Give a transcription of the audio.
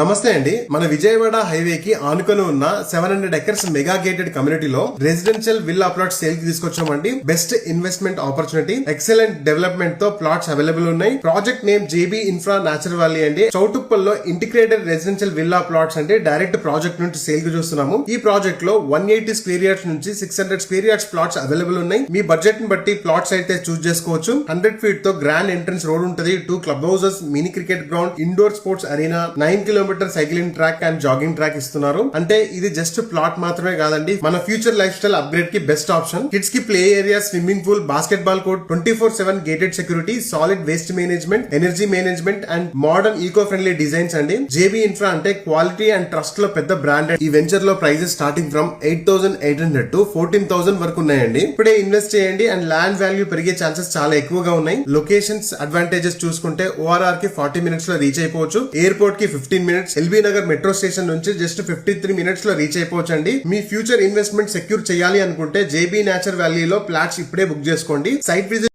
నమస్తే అండి. మన విజయవాడ హైవే కి ఆనుకొని ఉన్న 700 ఎకర్స్ మెగా గేటెడ్ కమ్యూనిటీలో రెసిడెన్షియల్ విల్లా ప్లాట్స్ సేల్ కి తీసుకొచ్చామండి. Best investment opportunity, excellent development తో ప్లాట్స్ అవైలబుల్ ఉన్నాయి. Project name JB Infra Natural Valley అండి. చౌటుప్పల్లో ఇంటిగ్రేటెడ్ రెసిడెన్షియల్ విల్లా ప్లాట్స్ అంటే డైరెక్ట్ ప్రాజెక్ట్ నుంచి సేల్ కి చూస్తున్నాము. ఈ ప్రాజెక్ట్ లో 180 స్క్వేర్ యార్డ్స్ నుంచి 600 స్క్వేర్ యార్డ్స్ ప్లాట్స్ అవైలబుల్ ఉన్నాయి. మీ బడ్జెట్ ని బట్టి ప్లాట్స్ అయితే చూస్ చేసుకోవచ్చు. 100 ఫీట్ తో గ్రాండ్ ఎంట్రన్స్ రోడ్ ఉంటుంది. 2 club houses, mini cricket ground, indoor sports arena, 9 kilometre cycling track and jogging track ఇస్తున్నారు. అంటే ఇది జస్ట్ ప్లాట్ మాత్రమే కాదండి, మన ఫ్యూచర్ లైఫ్ స్టైల్ అప్గ్రేడ్ కి బెస్ట్ ఆప్షన్. కిడ్స్ కి play area, swimming pool, basketball court, 24/7 gated security, solid waste management, energy management and modern eco friendly designs అండి. JB Infra అంటే క్వాలిటీ అండ్ ట్రస్ట్ లో పెద్ద brand. ఈ venture లో prices starting from 8,800 to 14,000 వరకు ఉన్నాయండి. ఇప్పుడే ఇన్వెస్ట్ చేయండి అండ్ ల్యాండ్ వాల్యూ పెరిగే ఛాన్సెస్ చాలా ఎక్కువగా ఉన్నాయి. లొకేషన్స్ అడ్వాంటేజెస్ చూసుకుంటే ఓఆర్ఆర్ కి 40 మినిట్స్ లో రీచ్ అయిపోవచ్చు. ఎయిర్పోర్ట్ కి 15 minutes, LB Nagar metro station నుంచి జస్ట్ 53 మినిట్స్ లో రీచ్ అయిపోవచ్చు అండి. మీ ఫ్యూచర్ ఇన్వెస్ట్మెంట్ సెక్యూర్ చేయాలి అనుకుంటే జేబీ నేచర్ వ్యాలీలో ఫ్లాట్స్ ఇప్పుడే బుక్ చేసుకోండి. Site visit